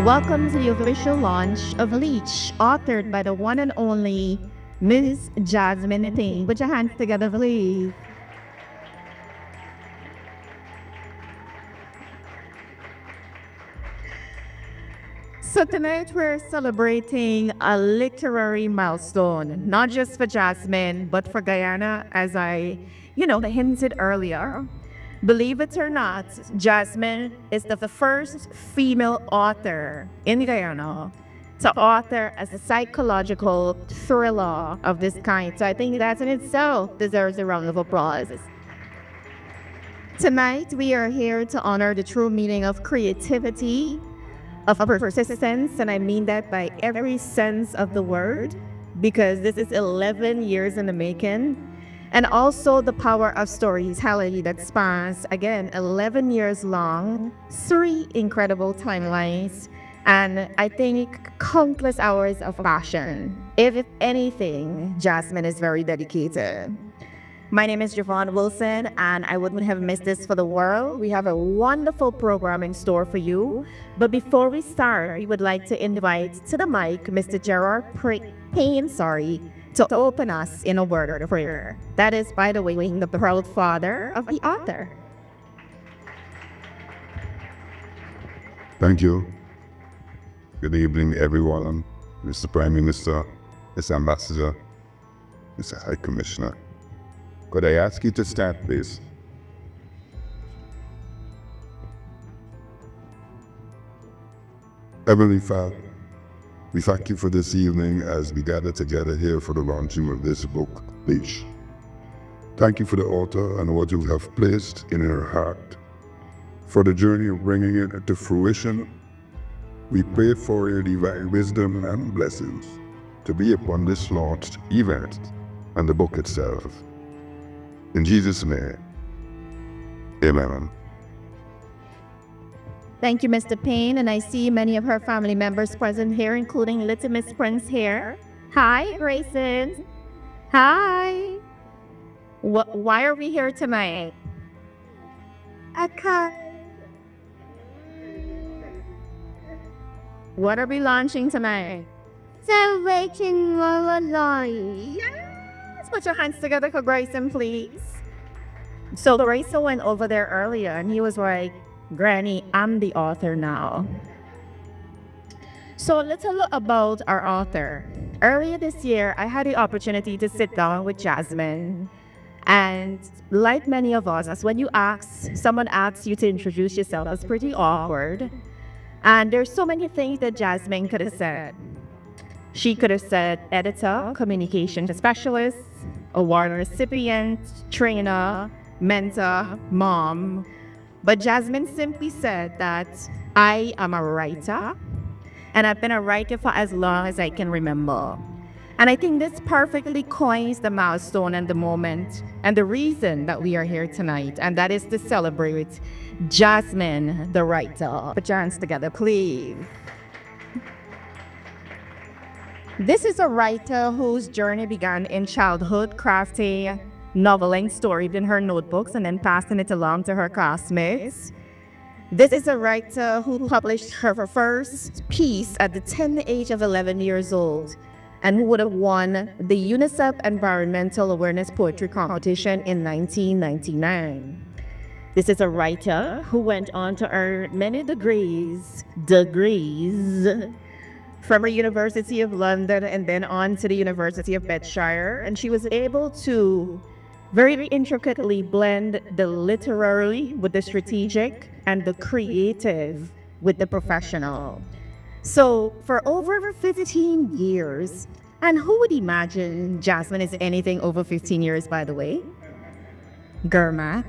Welcome to the official launch of LEECH, authored by the one and only Ms. Jasmaine Payne. Put your hands together, please. So tonight we're celebrating a literary milestone, not just for Jasmine, but for Guyana, as I hinted earlier. Believe it or not, Jasmine is the first female author in Guyana to author as a psychological thriller of this kind. So I think that in itself deserves a round of applause. Tonight, we are here to honor the true meaning of creativity, of persistence, and I mean that by every sense of the word, because this is 11 years in the making. And also the power of storytelling that spans, again, 11 years long, 3 incredible timelines, and I think countless hours of passion. If anything, Jasmine is very dedicated. My name is Javon Wilson, and I wouldn't have missed this for the world. We have a wonderful program in store for you. But before we start, we would like to invite to the mic Mr. Gerard Payne, to open us in a word of prayer. That is, by the way, the proud father of the author. Thank you. Good evening, everyone. Mr. Prime Minister, Mr. Ambassador, Mr. High Commissioner. Could I ask you to stand, please? Heavenly Father, we thank you for this evening as we gather together here for the launching of this book, LEECH. Thank you for the author and what you have placed in her heart. For the journey of bringing it to fruition, we pray for your divine wisdom and blessings to be upon this launched event and the book itself. In Jesus' name, amen. Thank you, Mr. Payne, and I see many of her family members present here, including little Miss Prince here. Hi, Grayson. Hi. Why are we here tonight? What are we launching tonight? Celebrating Life. Yes! Put your hands together for Grayson, please. So Grayson went over there earlier, and he was like, Granny, I'm the author now. So a little about our author. Earlier this year, I had the opportunity to sit down with Jasmine. And like many of us, as when someone asks you to introduce yourself, that's pretty awkward. And there's so many things that Jasmine could have said. She could have said editor, communication specialist, award recipient, trainer, mentor, mom. But Jasmine simply said that I am a writer, and I've been a writer for as long as I can remember. And I think this perfectly coins the milestone and the moment and the reason that we are here tonight, and that is to celebrate Jasmine, the writer. Put your hands together, please. This is a writer whose journey began in childhood, crafting noveling stories in her notebooks and then passing it along to her classmates. This is a writer who published her first piece at the tender age of 11 years old and who would have won the UNICEF Environmental Awareness Poetry Competition in 1999. This is a writer who went on to earn many degrees from the University of London and then on to the University of Bedfordshire, and she was able to very intricately blend the literary with the strategic and the creative with the professional. So for over 15 years, and who would imagine Jasmine is anything over 15 years, by the way? Girl math.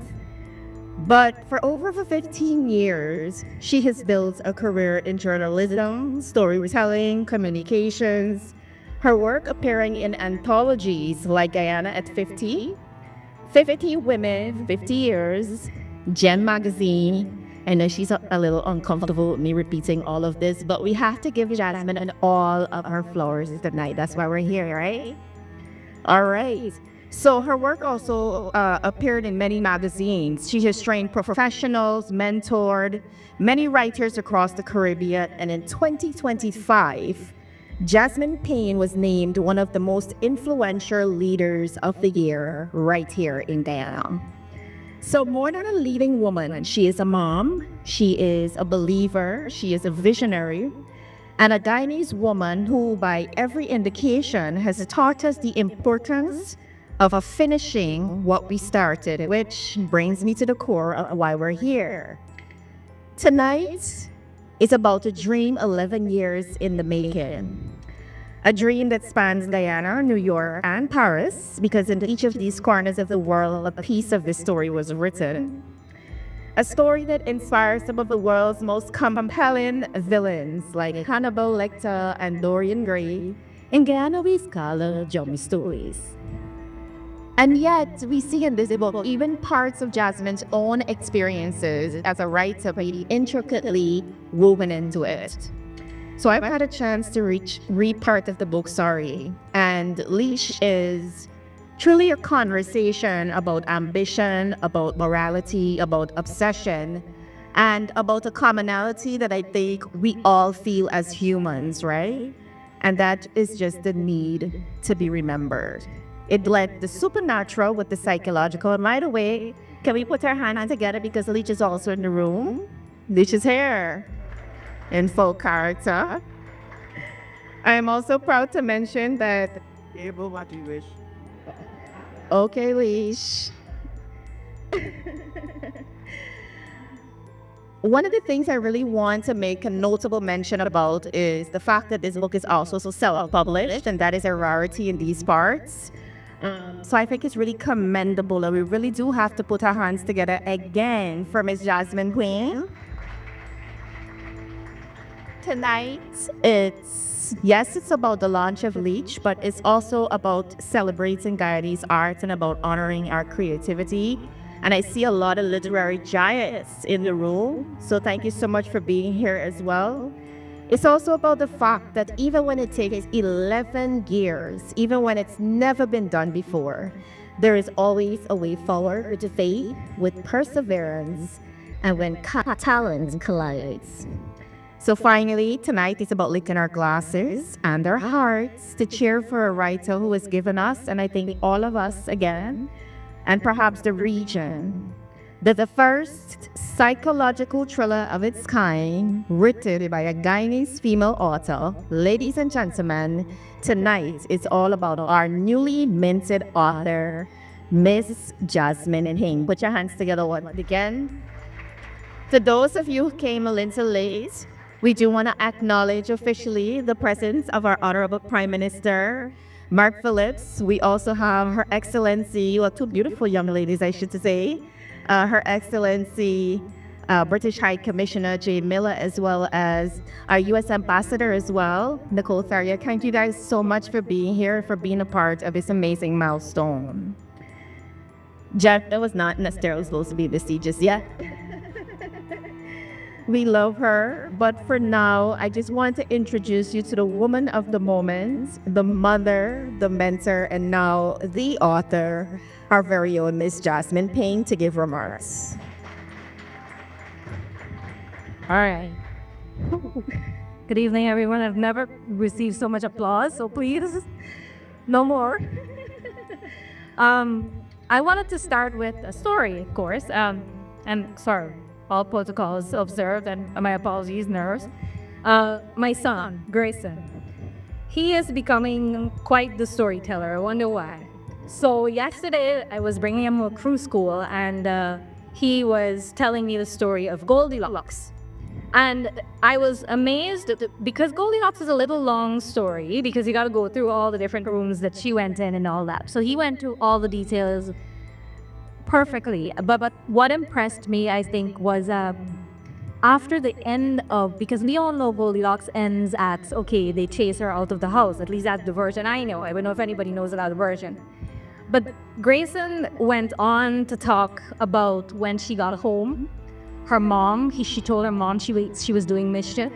But for over 15 years, she has built a career in journalism, storytelling, communications, her work appearing in anthologies like Guyana at 50 Women, 50 Years, Gem Magazine. I know she's a little uncomfortable with me repeating all of this, but we have to give Jasmine all of her flowers tonight. That's why we're here, right? All right. So her work also appeared in many magazines. She has trained professionals, mentored many writers across the Caribbean, and in 2025, Jasmine Payne was named one of the most influential leaders of the year right here in Guyana. So more than a leading woman, she is a mom, she is a believer, she is a visionary, and a Guyanese woman who, by every indication, has taught us the importance of finishing what we started, which brings me to the core of why we're here. Tonight is about a dream 11 years in the making. A dream that spans Guyana, New York, and Paris, because in each of these corners of the world, a piece of this story was written. A story that inspires some of the world's most compelling villains, like Hannibal Lecter and Dorian Gray. In Guyana, we call Johnny stories. And yet, we see in this book even parts of Jasmine's own experiences as a writer really intricately woven into it. So I've had a chance to read part of the book, and LEECH is truly a conversation about ambition, about morality, about obsession, and about a commonality that I think we all feel as humans, right? And that is just the need to be remembered. It blends the supernatural with the psychological. And by the way, can we put our hands together because LEECH is also in the room? LEECH is here in full character. I am also proud to mention that... Able, what do you wish? Okay, LEECH. One of the things I really want to make a notable mention about is the fact that this book is also self-published, and that is a rarity in these parts. So I think it's really commendable, and we really do have to put our hands together again for Ms. Jasmaine Payne. Tonight, it's about the launch of LEECH, but it's also about celebrating Guyanese art and about honoring our creativity. And I see a lot of literary giants in the room, so thank you so much for being here as well. It's also about the fact that even when it takes 11 years, even when it's never been done before, there is always a way forward to faith with perseverance and when talents collides. So finally, tonight is about lifting our glasses and our hearts to cheer for a writer who has given us, and I think all of us again, and perhaps the region, the first psychological thriller of its kind, written by a Guyanese female author. Ladies and gentlemen, tonight is all about our newly minted author, Miss Jasmaine Payne. Put your hands together once again. To those of you who came a little late, we do want to acknowledge officially the presence of our Honourable Prime Minister, Mark Phillips. We also have Her Excellency, well, two beautiful young ladies, I should say, Her Excellency British High Commissioner Jay Miller, as well as our U.S. Ambassador as well, Nicole Ferrier. Thank you guys so much for being here, for being a part of this amazing milestone. Jada was not necessarily supposed to be the seat just yet. We love her, but for now, I just want to introduce you to the woman of the moment, the mother, the mentor, and now the author, our very own Miss Jasmaine Payne, to give remarks. All right. Good evening, everyone. I've never received so much applause, so please, no more. I wanted to start with a story, of course, and sorry, all protocols observed, and my apologies, nurse. My son, Grayson, he is becoming quite the storyteller. I wonder why. So yesterday, I was bringing him to a cruise school, and he was telling me the story of Goldilocks. And I was amazed because Goldilocks is a little long story because you got to go through all the different rooms that she went in and all that. So he went through all the details perfectly. But what impressed me, I think, was after the end of, because we all know Goldilocks ends at, okay, they chase her out of the house. At least that's the version I know. I don't know if anybody knows another version. But Grayson went on to talk about when she got home. Her mom, she told her mom she was doing mischief.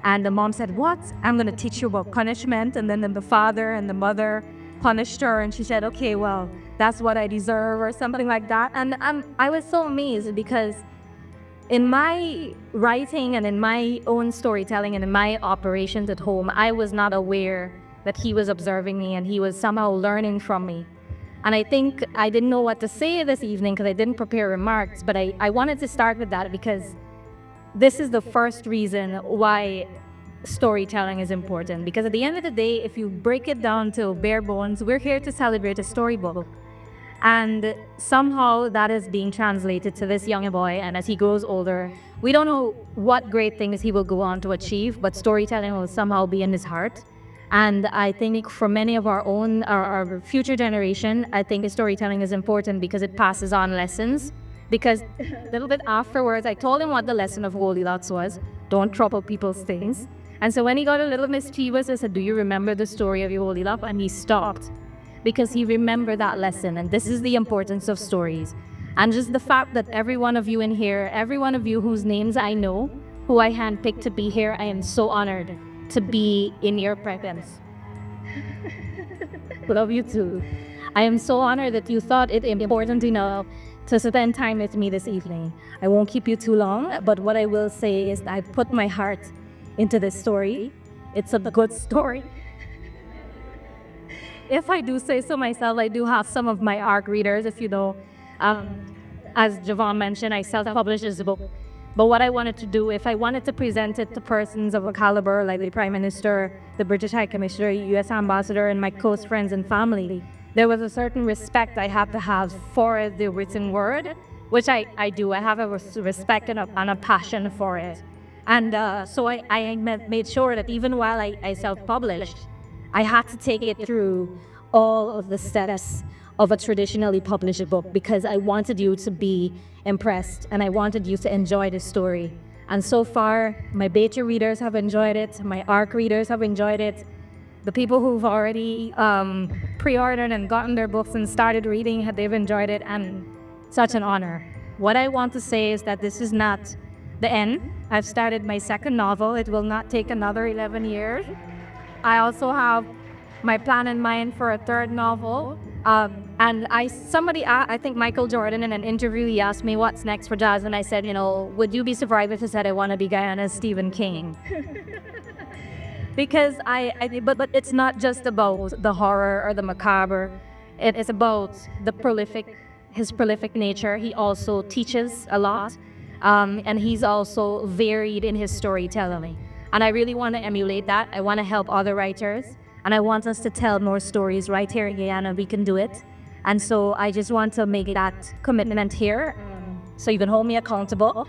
And the mom said, "What? I'm going to teach you about punishment." And then the father and the mother punished her. And she said, "Okay, well, that's what I deserve or something like that. And I was so amazed because in my writing and in my own storytelling and in my operations at home, I was not aware that he was observing me and he was somehow learning from me. And I think I didn't know what to say this evening because I didn't prepare remarks, but I wanted to start with that because this is the first reason why storytelling is important. Because at the end of the day, if you break it down to bare bones, we're here to celebrate a storybook. And somehow that is being translated to this young boy, and as he grows older, we don't know what great things he will go on to achieve, but storytelling will somehow be in his heart. And I think for many of our future generation, I think storytelling is important because it passes on lessons. Because a little bit afterwards, I told him what the lesson of Goldilocks was: don't trouble people's things. And so when he got a little mischievous, I said, do you remember the story of your Goldilocks? And he stopped because he remembered that lesson. And this is the importance of stories. And just the fact that every one of you in here, every one of you whose names I know, who I handpicked to be here, I am so honored to be in your presence. Love you too. I am so honored that you thought it important enough to spend time with me this evening. I won't keep you too long, but what I will say is I put my heart into this story. It's a good story. If I do say so myself, I do have some of my ARC readers, if you know. As Javon mentioned, I self-published this book. But what I wanted to do, if I wanted to present it to persons of a caliber like the Prime Minister, the British High Commissioner, US Ambassador, and my close friends and family, there was a certain respect I have to have for the written word, which I do. I have a respect and a passion for it. And so I made sure that even while I self-published, I had to take it through all of the steps of a traditionally published book because I wanted you to be impressed and I wanted you to enjoy the story. And so far, my beta readers have enjoyed it, my ARC readers have enjoyed it. The people who've already pre-ordered and gotten their books and started reading, they've enjoyed it, and such an honor. What I want to say is that this is not the end. I've started my second novel. It will not take another 11 years. I also have my plan in mind for a third novel. And I think Michael Jordan, in an interview, he asked me what's next for Jazz, and I said, would you be surprised if I said I want to be Guyana's Stephen King? Because but it's not just about the horror or the macabre. It is about his prolific nature. He also teaches a lot, and he's also varied in his storytelling. And I really want to emulate that. I want to help other writers. And I want us to tell more stories right here in Guyana. We can do it. And so I just want to make that commitment here so you can hold me accountable.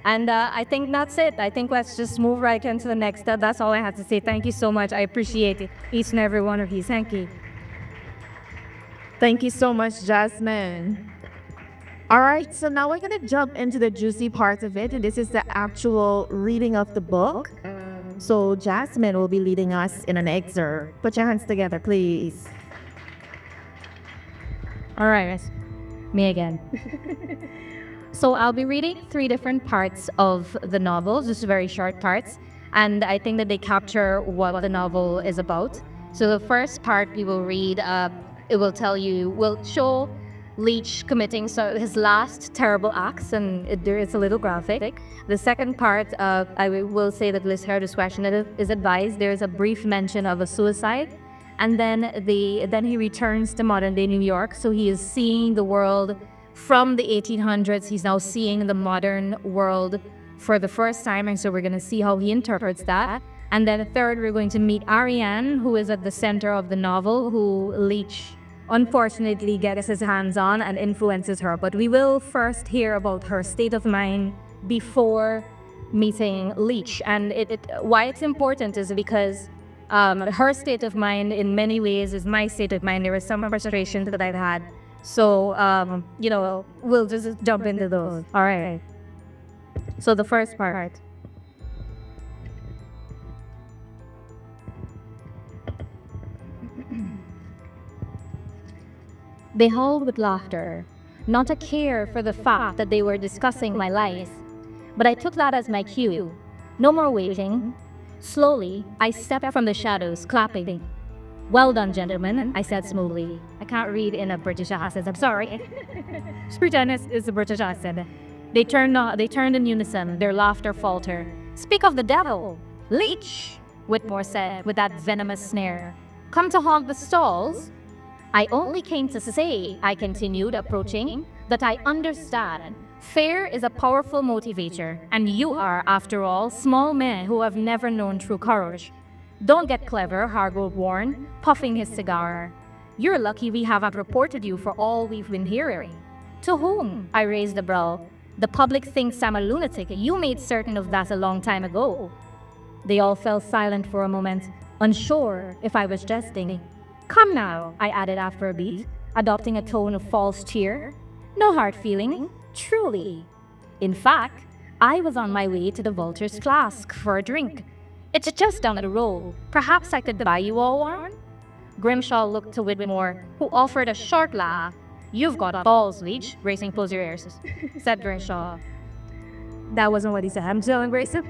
And I think that's it. I think let's just move right into the next step. That's all I have to say. Thank you so much. I appreciate it. Each and every one of you. Thank you. Thank you so much, Jasmine. All right, so now we're going to jump into the juicy part of it. And this is the actual reading of the book. So Jasmine will be leading us in an excerpt. Put your hands together, please. All right, me again. So I'll be reading 3 different parts of the novel, just very short parts. And I think that they capture what the novel is about. So the first part we will read, it will show LEECH committing his last terrible acts, and there is a little graphic. The second part, I will say that listener discretion is advised. There is a brief mention of a suicide, and then he returns to modern-day New York. So he is seeing the world from the 1800s. He's now seeing the modern world for the first time, and so we're going to see how he interprets that. And then third, we're going to meet Ariane, who is at the center of the novel, who LEECH unfortunately gets his hands on and influences her. But we will first hear about her state of mind before meeting LEECH. And why it's important is because her state of mind in many ways is my state of mind. There was some frustration that I've had. So, we'll just jump into those. All right. So the first part. They howled with laughter, not a care for the fact that they were discussing my life. But I took that as my cue. No more waiting. Slowly, I stepped from the shadows, clapping. "Well done, gentlemen," I said smoothly. I can't read in a British accent, I'm sorry. Pretend it's a British accent. They turned in unison, their laughter faltered. "Speak of the devil! Leech!" Whitmore said with that venomous snare. "Come to haunt the stalls?" "I only came to say," I continued, approaching, "that I understand. Fear is a powerful motivator, and you are, after all, small men who have never known true courage." "Don't get clever," Hargrove warned, puffing his cigar. "You're lucky we haven't reported you for all we've been hearing." "To whom?" I raised a brow. "The public thinks I'm a lunatic. You made certain of that a long time ago." They all fell silent for a moment, unsure if I was jesting. "Come now," I added after a beat, adopting a tone of false cheer. "No hard feeling, truly. In fact, I was on my way to the Vulture's flask for a drink. It's just down the road. Perhaps I could buy you all one?" Grimshaw looked to Whitmore, who offered a short laugh. "You've got balls, Leech," bracing close your ears, said Grimshaw. That wasn't what he said. I'm still embracing.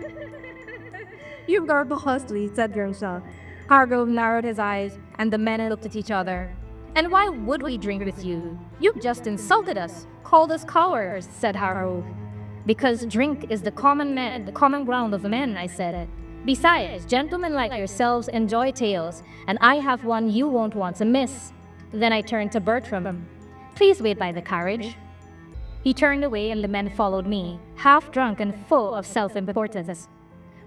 "You've got balls, Leech," said Grimshaw. Hargrove narrowed his eyes, and the men looked at each other. "And why would we drink with you? You've just insulted us, called us cowards," said Hargrove. "Because drink is the common ground of men," I said. "Besides, gentlemen like yourselves enjoy tales, and I have one you won't want to miss." Then I turned to Bertram. "Please wait by the carriage." He turned away and the men followed me, half drunk and full of self-importance.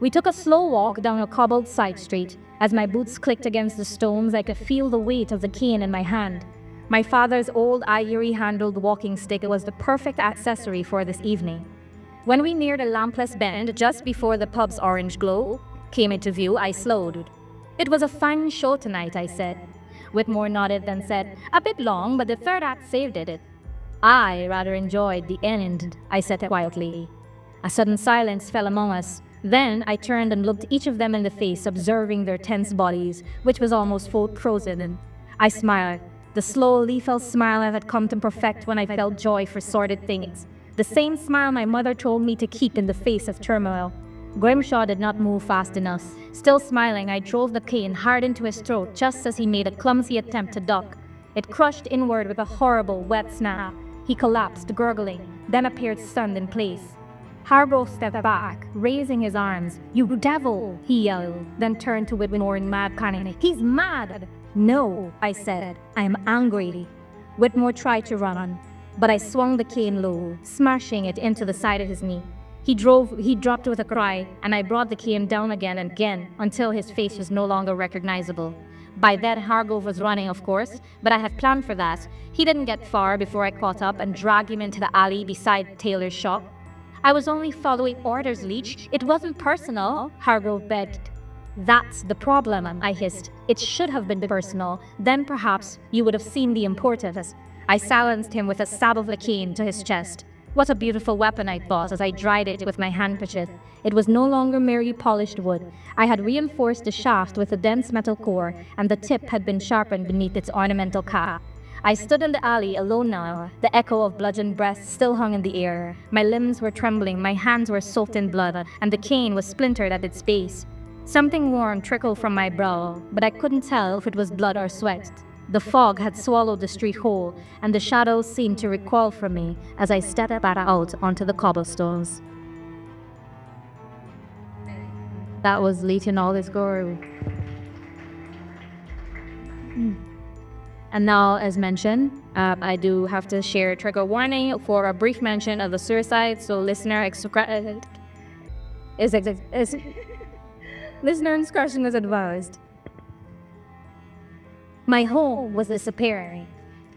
We took a slow walk down a cobbled side street. As my boots clicked against the stones, I could feel the weight of the cane in my hand. My father's old ivory-handled walking stick was the perfect accessory for this evening. When we neared a lampless bend just before the pub's orange glow came into view, I slowed. "It was a fine show tonight," I said. Whitmore nodded, then said, "A bit long, but the third act saved it." "I rather enjoyed the end," I said quietly. A sudden silence fell among us. Then I turned and looked each of them in the face, observing their tense bodies, which was almost frozen. I smiled, the slow, lethal smile I had come to perfect when I felt joy for sordid things. The same smile my mother told me to keep in the face of turmoil. Grimshaw did not move fast enough. Still smiling, I drove the cane hard into his throat just as he made a clumsy attempt to duck. It crushed inward with a horrible, wet snap. He collapsed, gurgling, then appeared stunned in place. Hargrove stepped back, raising his arms. "You devil!" he yelled, then turned to Whitmore in mad panic. "He's mad!" "No," I said. "I am angry." Whitmore tried to run on, but I swung the cane low, smashing it into the side of his knee. He dropped with a cry, and I brought the cane down again and again until his face was no longer recognizable. By then, Hargrove was running, of course, but I had planned for that. He didn't get far before I caught up and dragged him into the alley beside Taylor's shop. "I was only following orders, Leech. It wasn't personal," Hargrove begged. "That's the problem," I hissed. "It should have been personal. Then perhaps you would have seen the importance." I silenced him with a stab of the cane to his chest. What a beautiful weapon, I thought as I dried it with my handkerchief. It was no longer merely polished wood. I had reinforced the shaft with a dense metal core, and the tip had been sharpened beneath its ornamental cap. I stood in the alley alone now. The echo of bludgeoned breaths still hung in the air. My limbs were trembling, my hands were soaked in blood, and the cane was splintered at its base. Something warm trickled from my brow, but I couldn't tell if it was blood or sweat. The fog had swallowed the street whole, and the shadows seemed to recoil from me as I stepped back out onto the cobblestones. That was Leech in all his glory. And now, as mentioned, I do have to share a trigger warning for a brief mention of the suicide, so listener discretion is advised. My home was disappearing.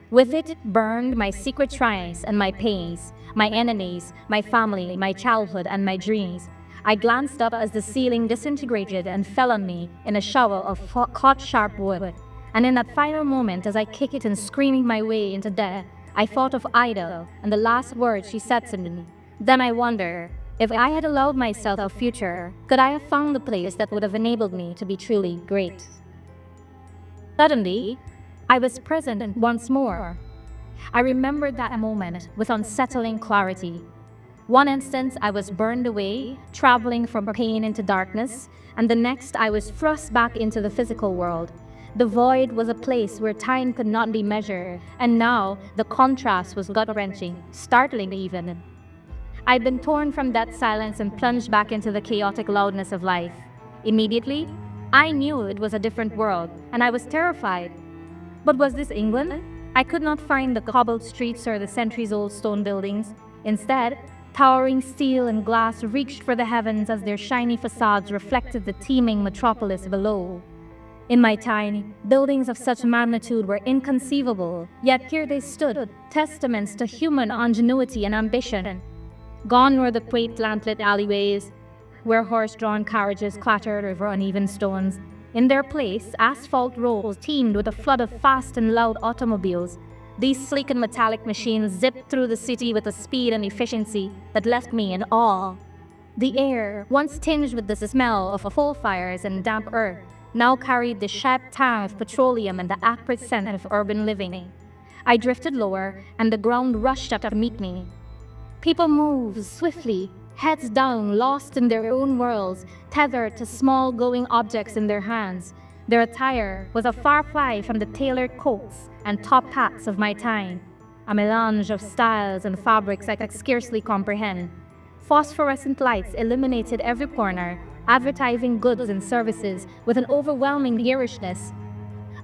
With it burned my secret triumphs and my pains, my enemies, my family, my childhood, and my dreams. I glanced up as the ceiling disintegrated and fell on me in a shower of hot, sharp wood. And in that final moment, as I kicked it and screamed my way into death, I thought of Ida and the last words she said to me. Then I wondered, if I had allowed myself a future, could I have found the place that would have enabled me to be truly great? Suddenly, I was present once more. I remembered that moment with unsettling clarity. One instant, I was burned away, traveling from pain into darkness, and the next, I was thrust back into the physical world. The void was a place where time could not be measured, and now the contrast was gut-wrenching, startling even. I'd been torn from that silence and plunged back into the chaotic loudness of life. Immediately, I knew it was a different world, and I was terrified. But was this England? I could not find the cobbled streets or the centuries-old stone buildings. Instead, towering steel and glass reached for the heavens as their shiny facades reflected the teeming metropolis below. In my time, buildings of such magnitude were inconceivable, yet here they stood, testaments to human ingenuity and ambition. Gone were the quaint lamplit alleyways, where horse-drawn carriages clattered over uneven stones. In their place, asphalt roads teemed with a flood of fast and loud automobiles. These sleek and metallic machines zipped through the city with a speed and efficiency that left me in awe. The air, once tinged with the smell of coal fires and damp earth, now carried the sharp tang of petroleum and the acrid scent of urban living. I drifted lower, and the ground rushed up to meet me. People moved swiftly, heads down, lost in their own worlds, tethered to small glowing objects in their hands. Their attire was a far cry from the tailored coats and top hats of my time, a melange of styles and fabrics I could scarcely comprehend. Phosphorescent lights illuminated every corner, advertising goods and services with an overwhelming garishness.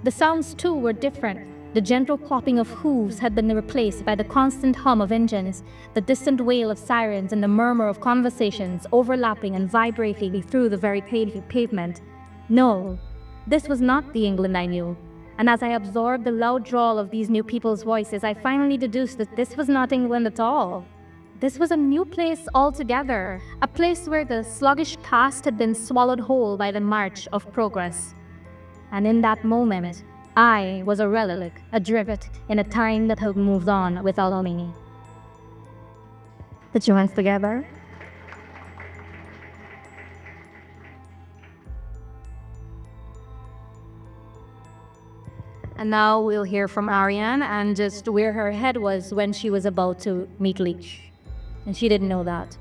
The sounds, too, were different. The gentle clopping of hooves had been replaced by the constant hum of engines, the distant wail of sirens, and the murmur of conversations overlapping and vibrating through the very pavement. No, this was not the England I knew. And as I absorbed the loud drawl of these new people's voices, I finally deduced that this was not England at all. This was a new place altogether, a place where the sluggish past had been swallowed whole by the march of progress. And in that moment, I was a relic, adrift in a time that had moved on without me. Put your hands together. And now we'll hear from Ariane and just where her head was when she was about to meet LEECH. And she didn't know that.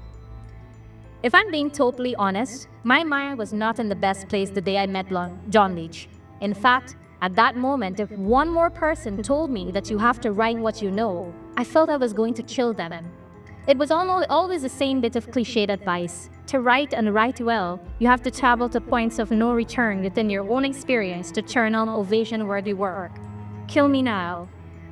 If I'm being totally honest, my mind was not in the best place the day I met John LEECH. In fact, at that moment, if one more person told me that you have to write what you know, I felt I was going to kill them. It was always the same bit of cliched advice. To write and write well, you have to travel to points of no return within your own experience to churn on ovation-worthy work. Kill me now.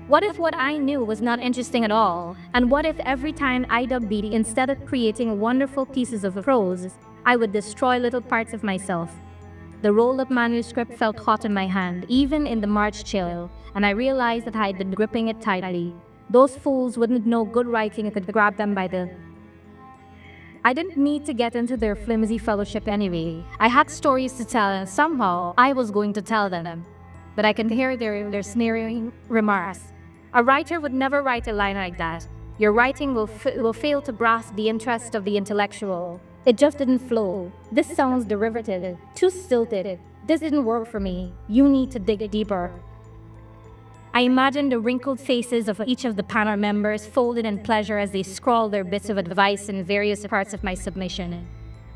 What if what I knew was not interesting at all? And what if every time I dug deep, instead of creating wonderful pieces of prose, I would destroy little parts of myself? The rolled-up manuscript felt hot in my hand, even in the March chill, and I realized that I had been gripping it tightly. Those fools wouldn't know good writing could grab them by the... I didn't need to get into their flimsy fellowship anyway. I had stories to tell, and somehow I was going to tell them. But I can hear their sneering remarks. A writer would never write a line like that. Your writing will fail to grasp the interest of the intellectual. It just didn't flow. This sounds derivative, too stilted. This didn't work for me. You need to dig deeper. I imagined the wrinkled faces of each of the panel members folded in pleasure as they scrawled their bits of advice in various parts of my submission.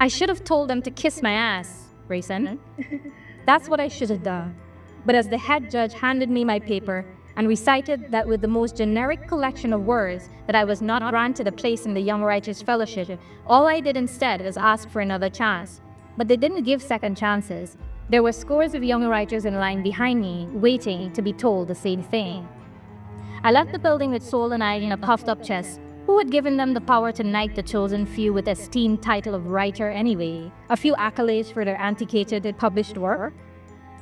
I should have told them to kiss my ass, Grayson. That's what I should have done. But as the head judge handed me my paper and recited that with the most generic collection of words that I was not granted a place in the Young Writers Fellowship, all I did instead was ask for another chance. But they didn't give second chances. There were scores of young writers in line behind me, waiting to be told the same thing. I left the building with Sol and I in a puffed-up chest. Who had given them the power to knight the chosen few with the esteemed title of writer anyway? A few accolades for their antiquated and published work?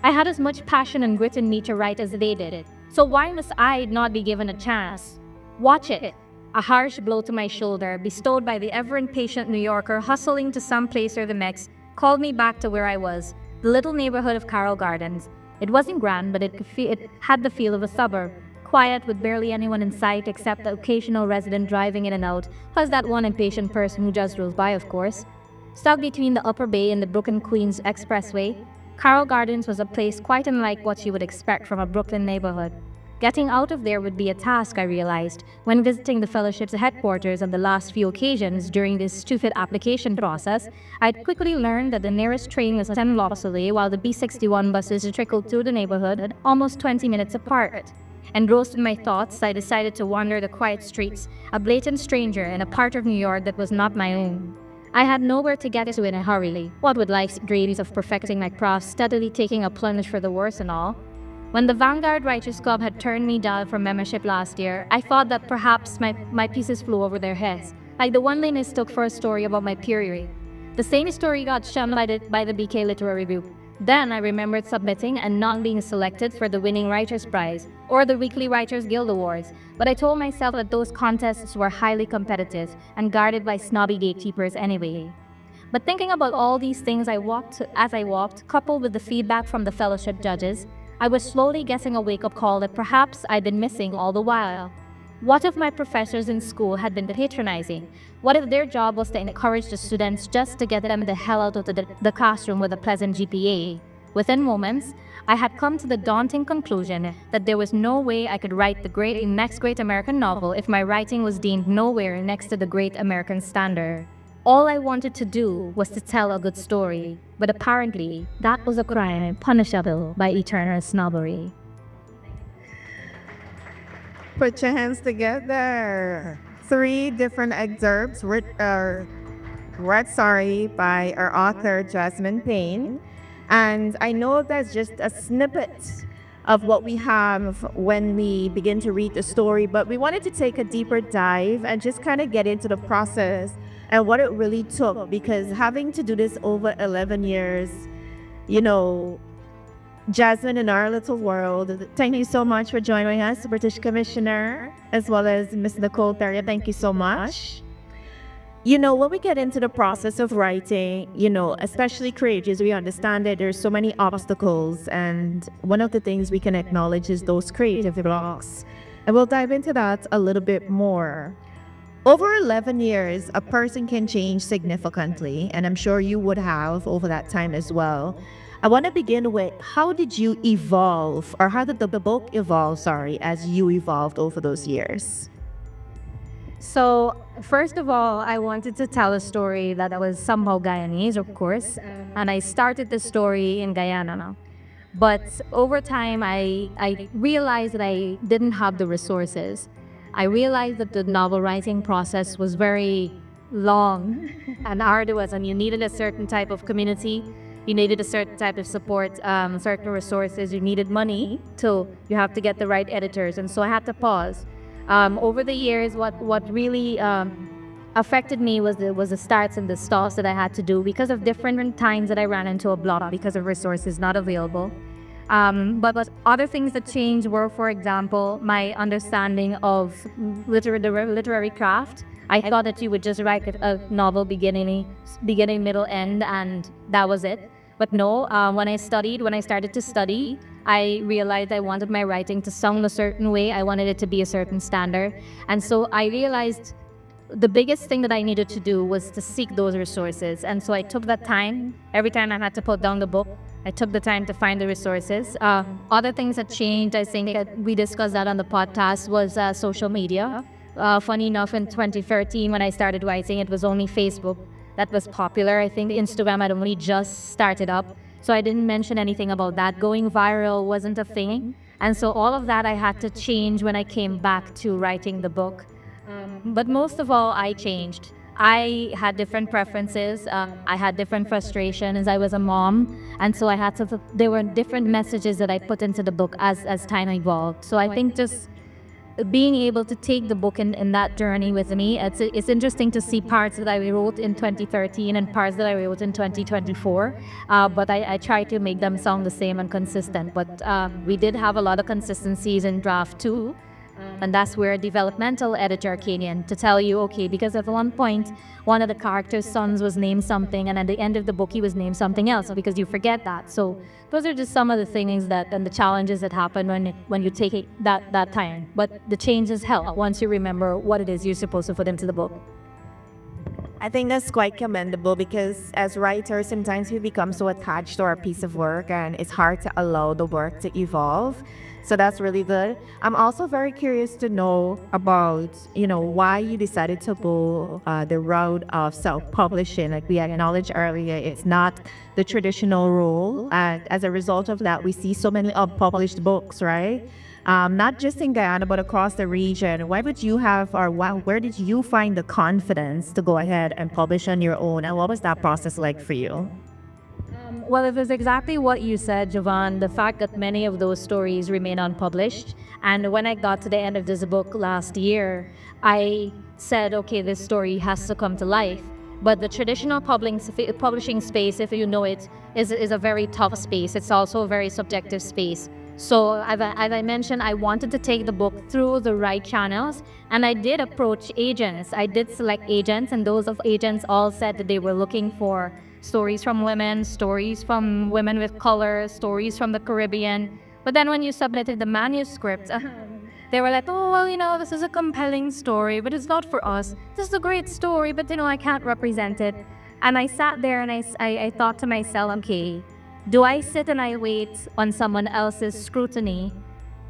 I had as much passion and grit in me to write as they did. So why must I not be given a chance? Watch it. A harsh blow to my shoulder, bestowed by the ever-impatient New Yorker hustling to some place or the next, called me back to where I was, the little neighborhood of Carroll Gardens. It wasn't grand, but it had the feel of a suburb, quiet with barely anyone in sight except the occasional resident driving in and out, plus that one impatient person who just drove by, of course. Stuck between the Upper Bay and the Brooklyn Queens Expressway, Carroll Gardens was a place quite unlike what you would expect from a Brooklyn neighborhood. Getting out of there would be a task, I realized, when visiting the fellowship's headquarters on the last few occasions during this stupid application process. I'd quickly learned that the nearest train was 10 blocks away, while the B61 buses trickled through the neighborhood almost 20 minutes apart. Engrossed in my thoughts, I decided to wander the quiet streets, a blatant stranger in a part of New York that was not my own. I had nowhere to get to in a hurry. What with life's dreams of perfecting my craft steadily taking a plunge for the worse and all? When the Vanguard Writers Club had turned me down for membership last year, I thought that perhaps my pieces flew over their heads, like the one they mistook for a story about my period. The same story got shunned by the BK Literary Group. Then I remembered submitting and not being selected for the winning Writers' Prize or the Weekly Writers Guild Awards, but I told myself that those contests were highly competitive and guarded by snobby gatekeepers anyway. But thinking about all these things as I walked, coupled with the feedback from the fellowship judges, I was slowly getting a wake-up call that perhaps I'd been missing all the while. What if my professors in school had been patronizing? What if their job was to encourage the students just to get them the hell out of the classroom with a pleasant GPA? Within moments, I had come to the daunting conclusion that there was no way I could write the next great American novel if my writing was deemed nowhere next to the great American standard. All I wanted to do was to tell a good story, but apparently that was a crime punishable by eternal snobbery. Put your hands together. 3 different excerpts read by our author, Jasmaine Payne. And I know that's just a snippet of what we have when we begin to read the story, but we wanted to take a deeper dive and just kind of get into the process and what it really took, because having to do this over 11 years, Jasmine, in our little world, thank you so much for joining us, British Commissioner, as well as Ms. Nicole Perrier. Thank you so much. When we get into the process of writing, especially creators, we understand that there's so many obstacles, and one of the things we can acknowledge is those creative blocks. And we'll dive into that a little bit more. Over 11 years, a person can change significantly, and I'm sure you would have over that time as well. I want to begin with, how did you evolve, or how did the book evolve, as you evolved over those years? So, first of all, I wanted to tell a story that was somehow Guyanese, of course, and I started the story in Guyana now. But over time, I realized that I didn't have the resources. I realized that the novel writing process was very long and arduous, and you needed a certain type of community. You needed a certain type of support, certain resources. You needed money, so you have to get the right editors. And so I had to pause. Over the years, what really affected me was the starts and the stops that I had to do because of different times that I ran into a block because of resources not available. But other things that changed were, for example, my understanding of literary craft. I thought that you would just write a novel beginning, middle, end, and that was it. But no, when I started to study, I realized I wanted my writing to sound a certain way. I wanted it to be a certain standard. And so I realized the biggest thing that I needed to do was to seek those resources. And so I took that time. Every time I had to put down the book, I took the time to find the resources. Other things that changed, I think we discussed that on the podcast, was social media. Funny enough, in 2013, when I started writing, it was only Facebook that was popular. I think Instagram had only just started up. So I didn't mention anything about that. Going viral wasn't a thing. And so all of that I had to change when I came back to writing the book. But most of all, I changed. I had different preferences. I had different frustrations. I was a mom. And so there were different messages that I put into the book as time evolved. So I think just being able to take the book in that journey with me, it's interesting to see parts that I wrote in 2013 and parts that I wrote in 2024. But I try to make them sound the same and consistent. But we did have a lot of consistencies in draft 2. And that's where a developmental editor came in to tell you, okay, because at one point, one of the character's sons was named something, and at the end of the book, he was named something else, because you forget that. So those are just some of the things and the challenges that happen when you take that time. But the changes help once you remember what it is you're supposed to put into the book. I think that's quite commendable because as writers, sometimes we become so attached to our piece of work and it's hard to allow the work to evolve. So that's really good. I'm also very curious to know about, why you decided to go the route of self-publishing. Like we acknowledged earlier, it's not the traditional role. And as a result of that, we see so many unpublished books, right? Not just in Guyana, but across the region. Why would you have, or where did you find the confidence to go ahead and publish on your own? And what was that process like for you? Well, it was exactly what you said, Jovan, the fact that many of those stories remain unpublished. And when I got to the end of this book last year, I said, okay, this story has to come to life. But the traditional publishing space, if you know it, is a very tough space. It's also a very subjective space. So as I mentioned, I wanted to take the book through the right channels, and I did approach agents. I did select agents, and those of agents all said that they were looking for stories from women with color, stories from the Caribbean. But then when you submitted the manuscript, they were like, oh, well, this is a compelling story, but it's not for us. This is a great story, but, I can't represent it. And I sat there and I thought to myself, okay, do I sit and I wait on someone else's scrutiny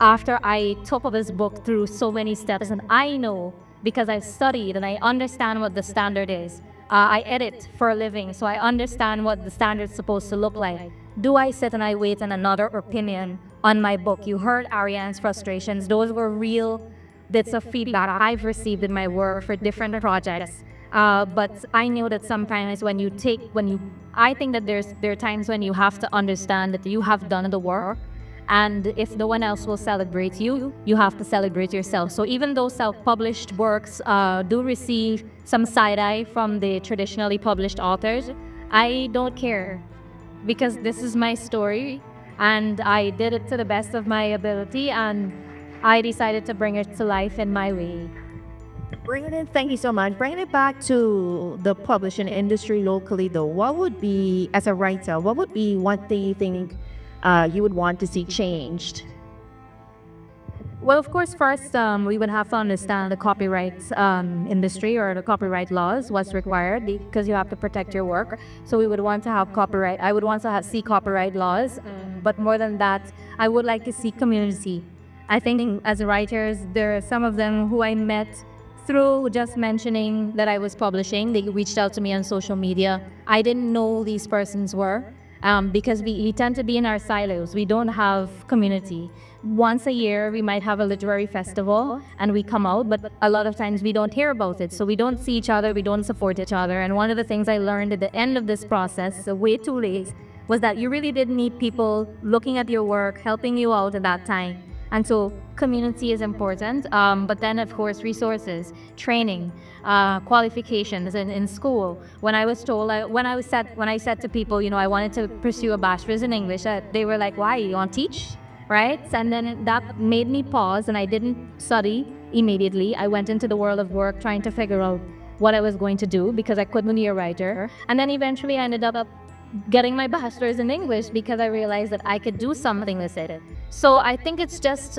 after I took this book through so many steps? And I know, because I've studied and I understand what the standard is. I edit for a living, so I understand what the standard's supposed to look like. Do I sit and I wait on another opinion on my book? You heard Ariane's frustrations. Those were real bits of feedback I've received in my work for different projects. But I know that sometimes I think that there are times when you have to understand that you have done the work, and if no one else will celebrate you, you have to celebrate yourself. So even though self-published works do receive some side-eye from the traditionally published authors, I don't care, because this is my story and I did it to the best of my ability, and I decided to bring it to life in my way. Thank you so much. Bringing it back to the publishing industry locally, though, what would be, as a writer, what would be one thing you think you would want to see changed? Well, of course, first, we would have to understand the copyright industry or the copyright laws, what's required, because you have to protect your work. So we would want to have copyright. I would want to see copyright laws. But more than that, I would like to see community. I think as writers, there are some of them who I met through just mentioning that I was publishing. They reached out to me on social media. I didn't know who these persons were. Because we tend to be in our silos. We don't have community. Once a year, we might have a literary festival and we come out, but a lot of times we don't hear about it. So we don't see each other, we don't support each other. And one of the things I learned at the end of this process, so way too late, was that you really did need people looking at your work, helping you out at that time. And so community is important, but then of course resources, training, qualifications in school. When I was told, when I said to people, I wanted to pursue a bachelor's in English, they were like, why, you want to teach, right? And then that made me pause, and I didn't study immediately. I went into the world of work trying to figure out what I was going to do, because I couldn't be a writer. And then eventually I ended up getting my bachelor's in English because I realized that I could do something with it. So I think it's just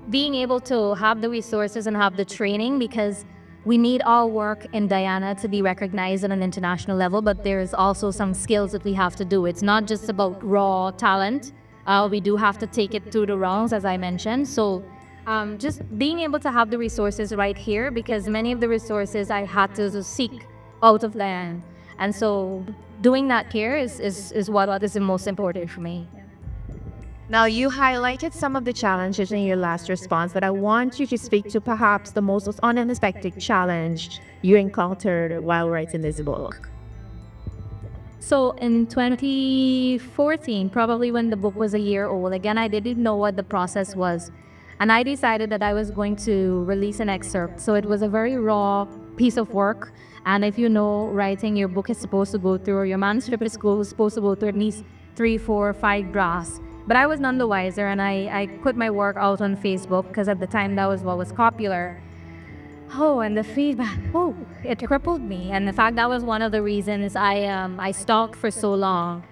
being able to have the resources and have the training, because we need our work in Guyana to be recognized on an international level, but there's also some skills that we have to do. It's not just about raw talent. We do have to take it through the rounds, as I mentioned. So just being able to have the resources right here, because many of the resources I had to seek out of land. And so doing that here is what is the most important for me. Now, you highlighted some of the challenges in your last response, but I want you to speak to perhaps the most unexpected challenge you encountered while writing this book. So in 2014, probably when the book was a year old, again, I didn't know what the process was. And I decided that I was going to release an excerpt. So it was a very raw piece of work. And if you know, writing your book is supposed to go through, or your manuscript is supposed to go through at least 3, 4, 5 drafts. But I was none the wiser, and I put my work out on Facebook, because at the time that was what was popular. Oh, and the feedback, it crippled me. And in fact, that was one of the reasons I stalked for so long.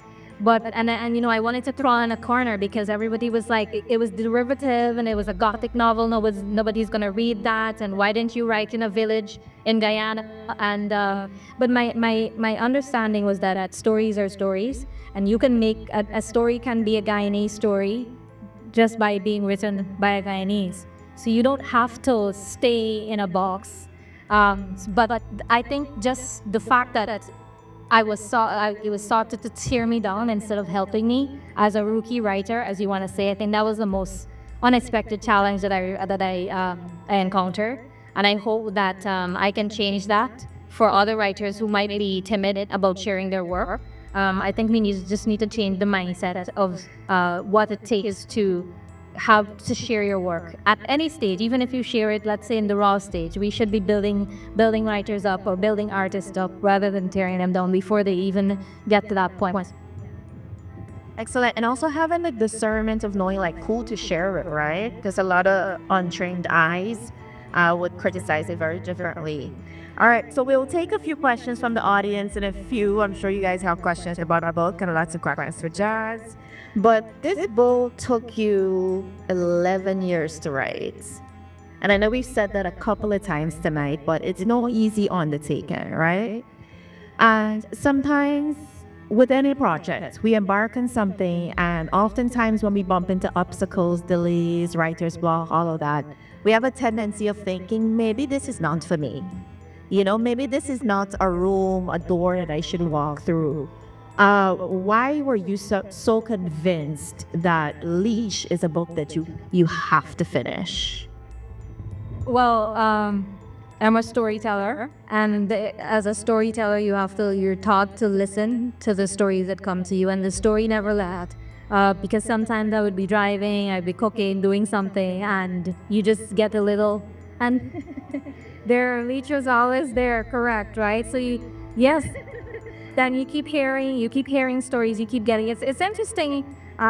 And you know, I wanted to throw in a corner because everybody was like, it was derivative and it was a gothic novel. Nobody's gonna read that. And why didn't you write in a village in Guyana? And but my understanding was that stories are stories, and you can make a story can be a Guyanese story just by being written by a Guyanese. So you don't have to stay in a box. But I think just the fact that it was sought to tear me down instead of helping me as a rookie writer, as you want to say. I think that was the most unexpected challenge that I encountered, and I hope that I can change that for other writers who might be timid about sharing their work. I think we just need to change the mindset of what it takes to have to share your work at any stage. Even if you share it, let's say in the raw stage, we should be building writers up or building artists up rather than tearing them down before they even get to that point. Excellent. And also having the discernment of knowing like who to share it, right? Because a lot of untrained eyes would criticize it very differently. All right, so we'll take a few questions from the audience and a few, I'm sure you guys have questions about our book and lots of questions for Jazz. But this book took you 11 years to write. And I know we've said that a couple of times tonight, but it's no easy undertaking, right? And sometimes with any project, we embark on something, and oftentimes when we bump into obstacles, delays, writer's block, all of that, we have a tendency of thinking, maybe this is not for me. You know, maybe this is not a room, a door that I should walk through. Why were you so convinced that LEECH is a book that you have to finish? Well, I'm a storyteller, and as a storyteller, you're taught to listen to the stories that come to you, and the story never left. Because sometimes I would be driving, I'd be cooking, doing something, and you just get a little, and LEECH was always there, correct, right? So yes, then you keep hearing stories, you keep getting it. It's interesting,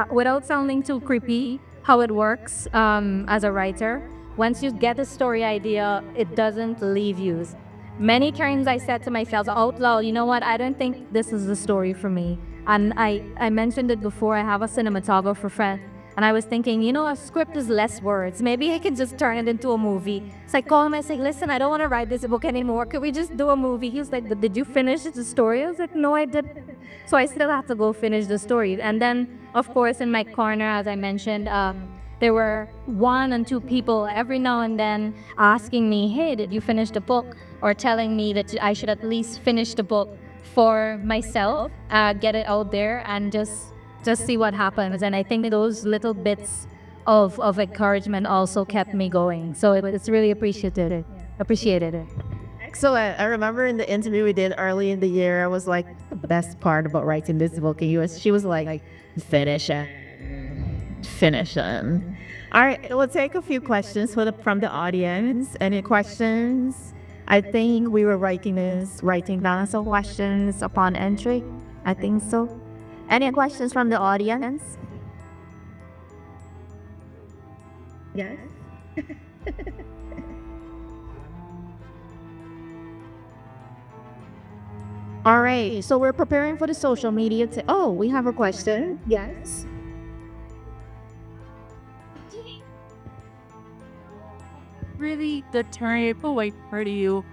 without sounding too creepy, how it works as a writer. Once you get a story idea, it doesn't leave you. Many times I said to myself out loud, you know what, I don't think this is the story for me. And I mentioned it before, I have a cinematographer friend, and I was thinking, you know, a script is less words. Maybe I can just turn it into a movie. So I called him, I said, listen, I don't want to write this book anymore. Could we just do a movie? He was like, did you finish the story? I was like, no, I didn't. So I still have to go finish the story. And then, of course, in my corner, as I mentioned, there were 1 and 2 people every now and then asking me, hey, did you finish the book? Or telling me that I should at least finish the book for myself, get it out there, and just see what happens. And I think those little bits of encouragement also kept me going. So it's really appreciated. Excellent. I remember in the interview we did early in the year, I was like, the best part about writing this book, and she was like, finish it. All right, we'll take a few questions from the audience. Any questions? I think we were writing down some questions upon entry. I think so. Any questions from the audience? Yes. All right, so we're preparing for the social media. Oh, we have a question. Yes. Really the turning point for you?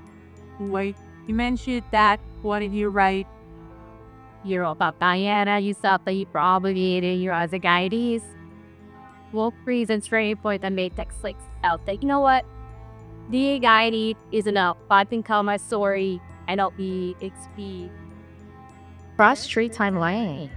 Like you mentioned that what did you write? You're about Guyana, you thought that you probably you're as a Guyanese. What reasons for any point that made text like out that you know what? The Guyanese is enough. I can tell my story and I'll be XP. Cross-street timeline.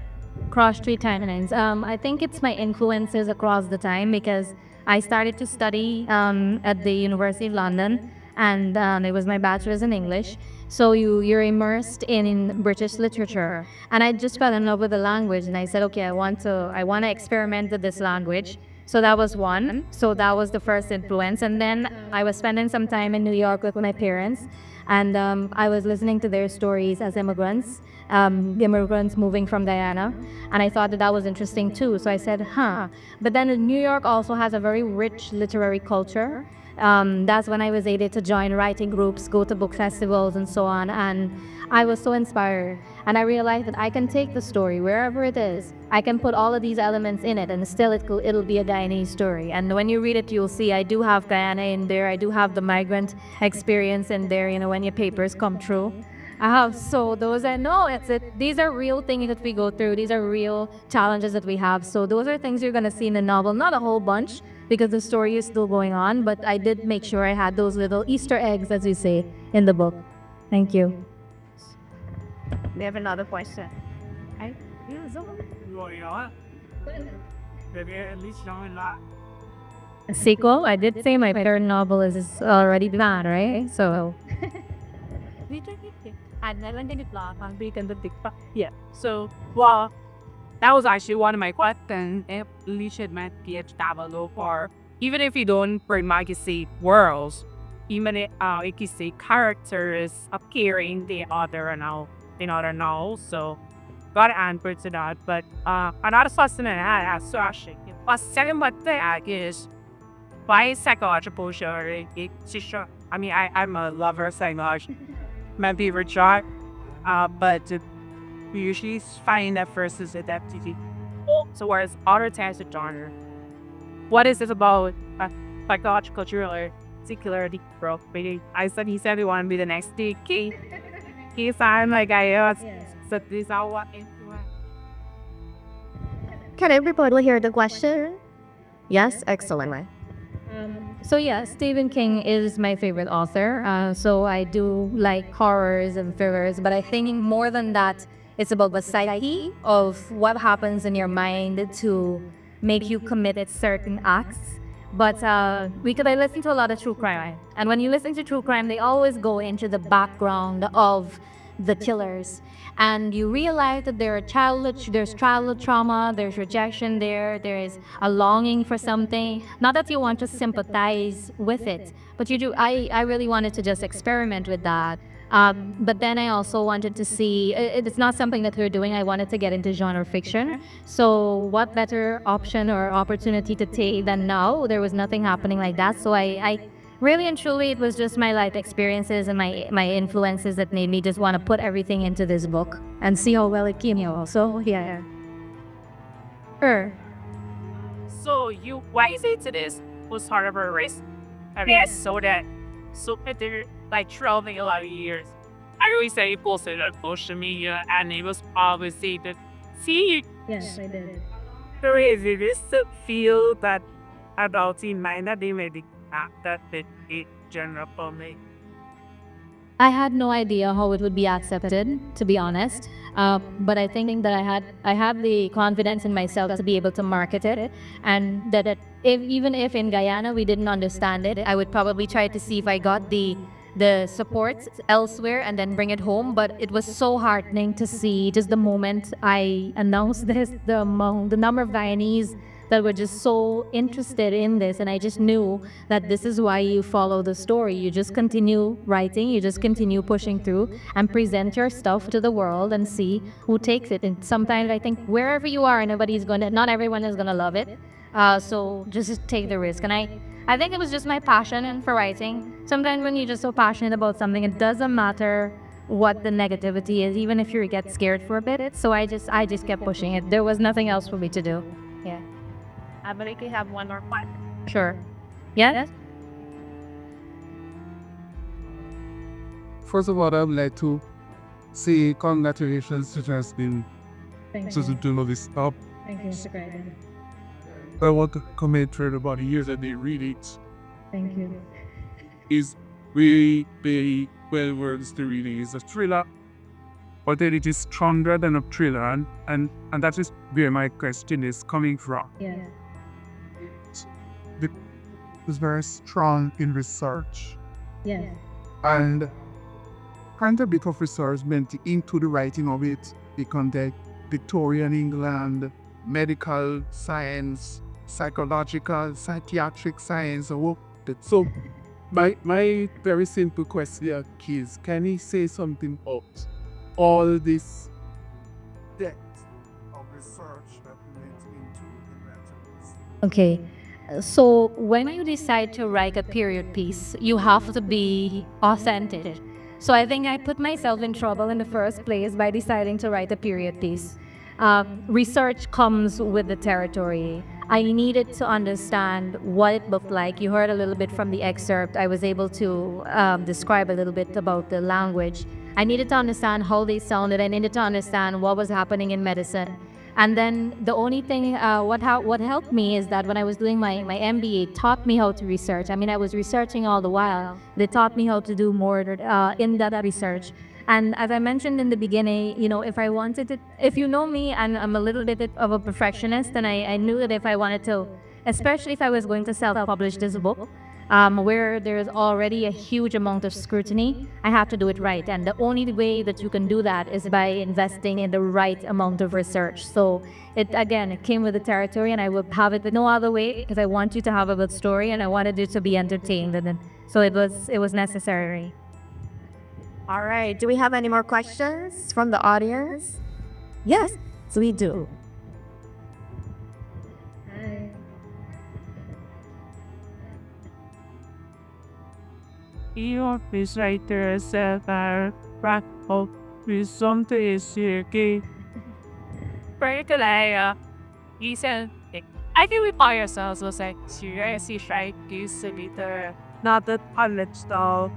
Cross-street timelines. I think it's my influences across the time because I started to study at the University of London, and it was my bachelor's in English. So you're immersed in British literature, and I just fell in love with the language, and I said, okay, I want to experiment with this language. So that was one. So that was the first influence, and then I was spending some time in New York with my parents, and I was listening to their stories as immigrants, the immigrants moving from Guyana. And I thought that that was interesting too. So I said, huh. But then New York also has a very rich literary culture. That's when I was able to join writing groups, go to book festivals, and so on. And I was so inspired. And I realized that I can take the story wherever it is. I can put all of these elements in it, and still it'll be a Guyanese story. And when you read it, you'll see I do have Guyana in there. I do have the migrant experience in there. You know, when your papers come true. I have so those are no, it's it. These are real things that we go through. These are real challenges that we have. So those are things you're gonna see in the novel. Not a whole bunch because the story is still going on, but I did make sure I had those little Easter eggs, as we say, in the book. Thank you. We have another question. A sequel. I did say my third novel is already planned, right? So Yeah. So, well, that was actually one of my questions. If LEECH had meant to travel far, even if you don't pretty see worlds, even if you can see characters appearing the other now. So, got an answer to that. But another question I had is actually, what's second about that is why psychological genre? I mean, I'm a lover of psychology. My favorite genre. But we usually find that first is adaptive. So whereas other types of genre, what is it about psychological thriller, particularly bro? He said he wanted to be the next key. He sounded like I was. So these are what influence. Can everybody hear the question? Yes, excellent. So yeah, Stephen King is my favorite author. So I do like horrors and thrillers, but I think more than that, it's about the psyche of what happens in your mind to make you commit certain acts. But because I listen to a lot of true crime, and when you listen to true crime, they always go into the background of the killers, and you realize that there's childhood trauma, there's rejection there is a longing for something. Not that you want to sympathize with it, but you do. I really wanted to just experiment with that. But then I also wanted to see, it's not something that we're doing. I wanted to get into genre fiction. So what better option or opportunity to take than now? There was nothing happening like that. So I really and truly, it was just my life experiences and my influences that made me just want to put everything into this book and see how well it came out. So yeah. Sure. So you why is it to this was hard of a race? I mean, so they're like traveling a lot of years. I always say he posted on social media and it was obviously that see Yes, I did. crazy. This feel that adults in mind that they made it that it general public. I had no idea how it would be accepted, to be honest. But I think that I have the confidence in myself to be able to market it, and that even if in Guyana we didn't understand it, I would probably try to see if I got the support elsewhere and then bring it home. But it was so heartening to see just the moment I announced this, the number of Guyanese that were just so interested in this, and I just knew that this is why you follow the story. You just continue writing, you just continue pushing through and present your stuff to the world and see who takes it. And sometimes I think wherever you are, not everyone is gonna love it. So just take the risk. And I think it was just my passion for writing. Sometimes when you're just so passionate about something, it doesn't matter what the negativity is, even if you get scared for a bit. So I just kept pushing it. There was nothing else for me to do. Yeah. I believe we have one more question. Sure. Yes? First of all, I would like to say congratulations to Jasmine to do all this stuff. Thank you, Mr. Craig. I want to comment for about years that they read it. Thank you. Is very, very well worth the reading. It's a thriller, but then it is stronger than a thriller, and that is where my question is coming from. Yeah. It is very strong in research, Yes. and kind of a bit of research went into the writing of it. They conduct Victorian England, medical science, psychological, psychiatric science. So my very simple question is, can he say something about all this depth of research that went into the matter. Okay. So when you decide to write a period piece, you have to be authentic. So I think I put myself in trouble in the first place by deciding to write a period piece. Research comes with the territory. I needed to understand what it looked like. You heard a little bit from the excerpt. I was able to describe a little bit about the language. I needed to understand how they sounded. I needed to understand what was happening in medicine. And then the only thing, what helped me is that when I was doing my MBA, it taught me how to research. I mean, I was researching all the while. They taught me how to do more in-depth research. And as I mentioned in the beginning, you know, if I wanted to, if you know me, and I'm a little bit of a perfectionist, and I knew that if I wanted to, especially if I was going to self-publish this book, where there's already a huge amount of scrutiny, I have to do it right. And the only way that you can do that is by investing in the right amount of research. So it came with the territory, and I would have it no other way, because I want you to have a good story and I wanted you to be entertained. And then, so it was necessary. All right. Do we have any more questions from the audience? Yes, we do. Io writer are back of result is que particularly reason I think we buy ourselves was like seriously try to submit not the pilot style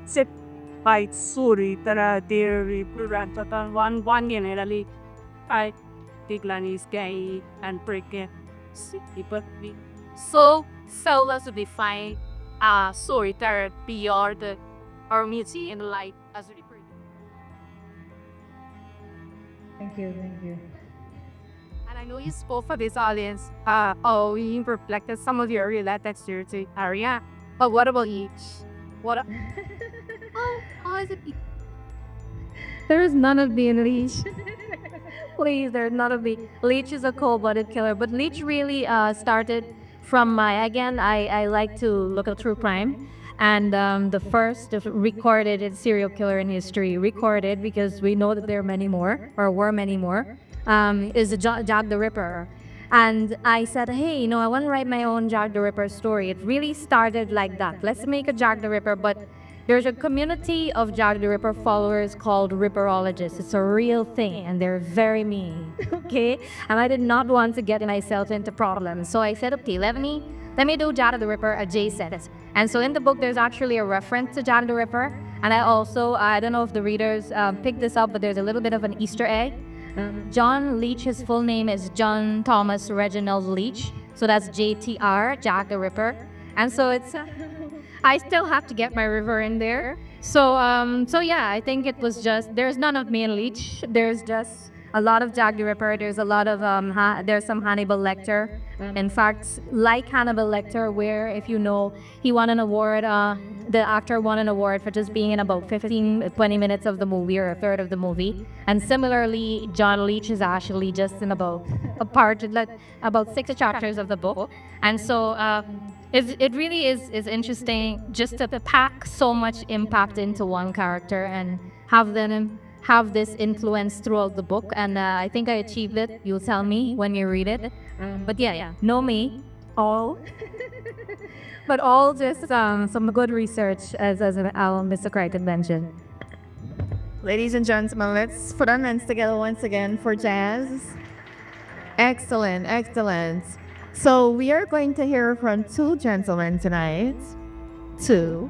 sit by sorry that are there represent one generally I think Guyanese gay and break it but so let's define storyteller beyond our museum life as a reporter. Thank you. And I know you spoke for this audience. You reflected some of your related to area. But what about each? What? How is it? There is none of me in LEECH. Please, there's none of me. LEECH is a cold-blooded killer, but LEECH really started from I like to look at true crime. And the first recorded serial killer in history, recorded because we know that there are many more, or were many more, is Jack the Ripper. And I said, hey, I want to write my own Jack the Ripper story. It really started like that. Let's make a Jack the Ripper, but there's a community of Jack the Ripper followers called Ripperologists. It's a real thing, and they're very mean, okay? And I did not want to get myself into problems. So I said, okay, let me do Jack the Ripper adjacent. And so in the book, there's actually a reference to Jack the Ripper. And I don't know if the readers picked this up, but there's a little bit of an Easter egg. John Leech, his full name is John Thomas Reginald Leech. So that's JTR, Jack the Ripper. And so it's... I still have to get my river in there. So yeah, I think it was just, there's none of me in LEECH. There's just a lot of Jack the Ripper. There's a lot of, there's some Hannibal Lecter. In fact, like Hannibal Lecter, where if you know, he won an award, the actor won an award for just being in about 15-20 minutes of the movie, or a third of the movie. And similarly, John Leech is actually just in about about 6 chapters of the book. And so it really is interesting just to pack so much impact into one character and have them have this influence throughout the book. And I think I achieved it. You'll tell me when you read it. But yeah, know me, all. But all just some good research, as Mr. Crichton mentioned. Ladies and gentlemen, let's put our hands together once again for Jazz. Excellent, excellent. So we are going to hear from 2 gentlemen tonight. 2.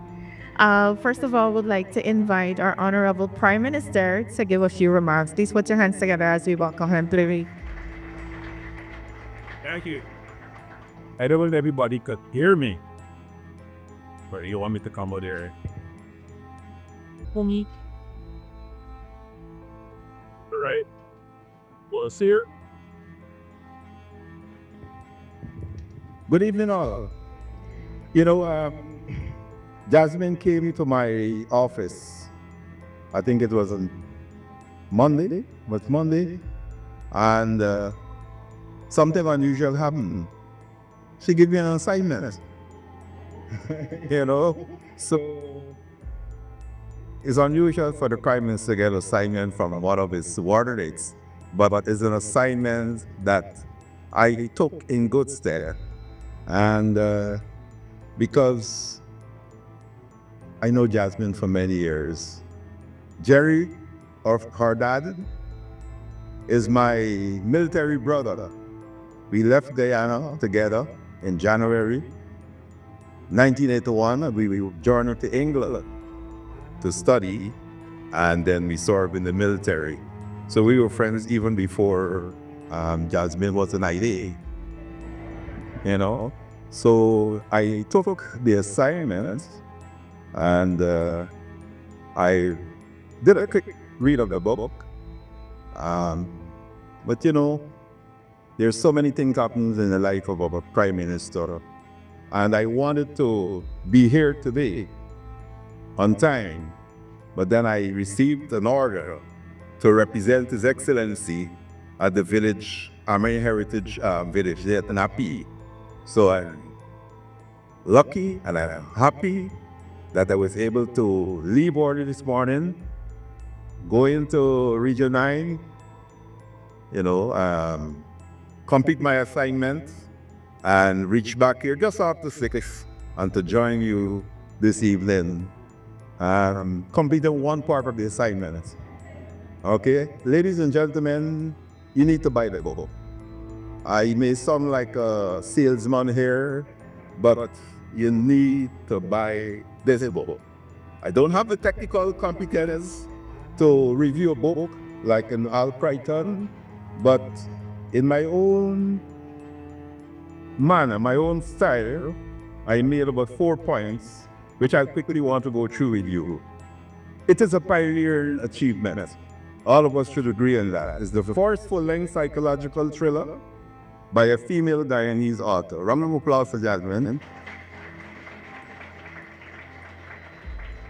First of all, would like to invite our Honourable Prime Minister to give a few remarks. Please put your hands together as we welcome him to the... Thank you. I don't know if everybody could hear me, but you want me to come out there? For me. All right. Well, it's here. Good evening, all. Jasmine came to my office. I think it was on Monday. And something unusual happened. She gave me an assignment. So it's unusual for the Prime Minister to get assignment from one of his subordinates, but it's an assignment that I took in good stead. And because I know Jasmine for many years, Jerry, of her dad, is my military brother. We left Guyana together in January 1981, and we journeyed to England to study, and then we served in the military. So we were friends even before Jasmine was an ID, you know. So I took the assignment, and I did a quick read of the book. But you know, there's so many things happens in the life of our Prime Minister, and I wanted to be here today on time, but then I received an order to represent His Excellency at the village, American Heritage Village there at Napi. So I'm lucky and I'm happy that I was able to leave early this morning, go into Region 9, you know, complete my assignment and reach back here just after 6 and to join you this evening. Completed one part of the assignment. Okay, ladies and gentlemen, you need to buy the book. I may sound like a salesman here, but you need to buy this book. I don't have the technical competence to review a book like an Albrighton, but in my own manner, my own style, I made about 4 points, which I quickly want to go through with you. It is a pioneer achievement. All of us should agree on that. It's the first full-length psychological thriller by a female Guyanese author. Round of applause for Jasmine.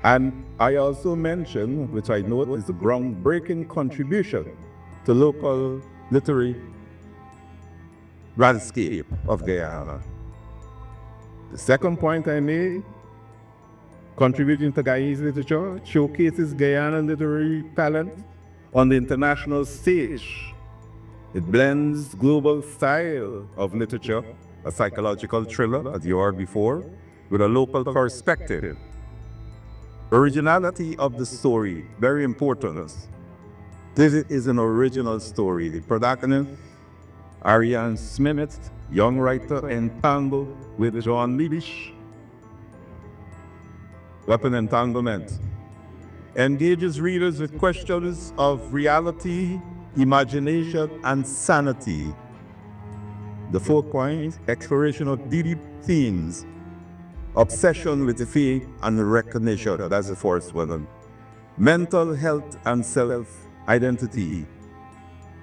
And I also mentioned, which I know is a groundbreaking contribution to local literary landscape of Guyana. The second point I made, contributing to Guyanese literature, showcases Guyana literary talent on the international stage. It blends global style of literature, a psychological thriller, as you heard before, with a local perspective. Originality of the story, very important. This is an original story. The protagonist, Ariane Smith, young writer entangled with John LEECH, weapon entanglement, engages readers with questions of reality, imagination, and sanity. The 4 points, exploration of deep themes, obsession with the faith and recognition, that's the first one. Mental health and self-identity.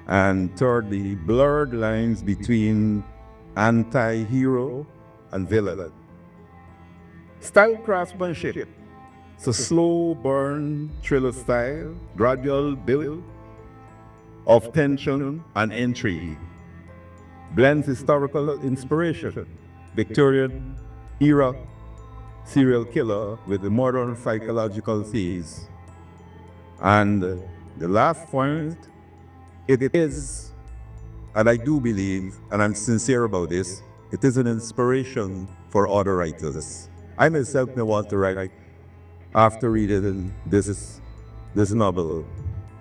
And thirdly, blurred lines between anti-hero and villain. Style craftsmanship. It's a slow burn thriller style, gradual build of tension and intrigue. Blends historical inspiration, Victorian era serial killer with the modern psychological themes. And the last point, it is, and I do believe, and I'm sincere about this, it is an inspiration for other writers. I myself may want to write after reading this novel.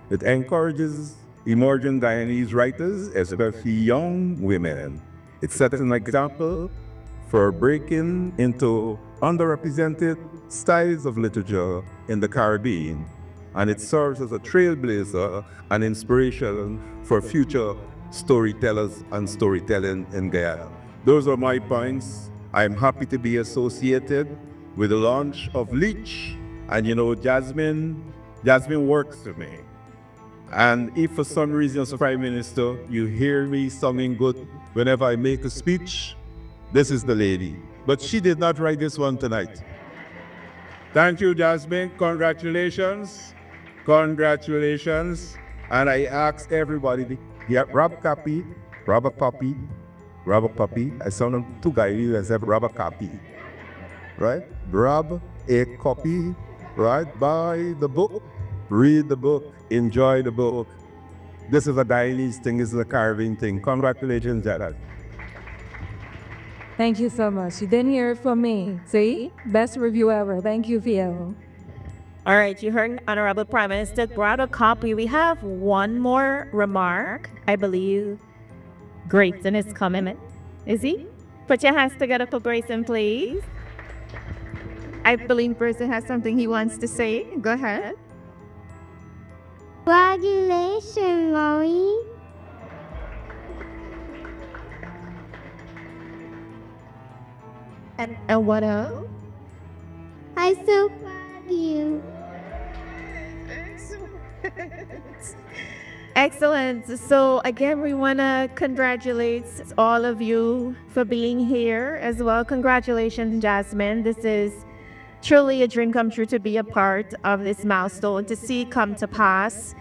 It encourages emerging Guyanese writers, especially young women. It sets an example for breaking into underrepresented styles of literature in the Caribbean, and it serves as a trailblazer and inspiration for future storytellers and storytelling in Guyana. Those are my points. I'm happy to be associated with the launch of LEECH, and you know, Jasmine works for me. And if for some reason as a Prime Minister, you hear me sounding good whenever I make a speech, this is the lady. But she did not write this one tonight. Thank you, Jasmine. Congratulations. Congratulations. And I ask everybody, grab a copy, grab a puppy, grab a puppy. I sound too Guyanese, I said grab a copy. Right? Grab a copy right? Buy the book, read the book, enjoy the book. This is a Guyanese thing, this is a carving thing. Congratulations, Jared. Thank you so much. You didn't hear it from me. See? Best review ever. Thank you, Fiel. All right, you heard Honorable Prime Minister grab a copy. We have one more remark. I believe Grayson is coming. Is he? Put your hands together for Grayson, please. I believe Grayson has something he wants to say. Go ahead. Congratulations, Mommy. And what else? I'm so proud of you. Excellent. So again, we want to congratulate all of you for being here as well. Congratulations, Jasmine. This is truly a dream come true to be a part of this milestone, to see it come to pass.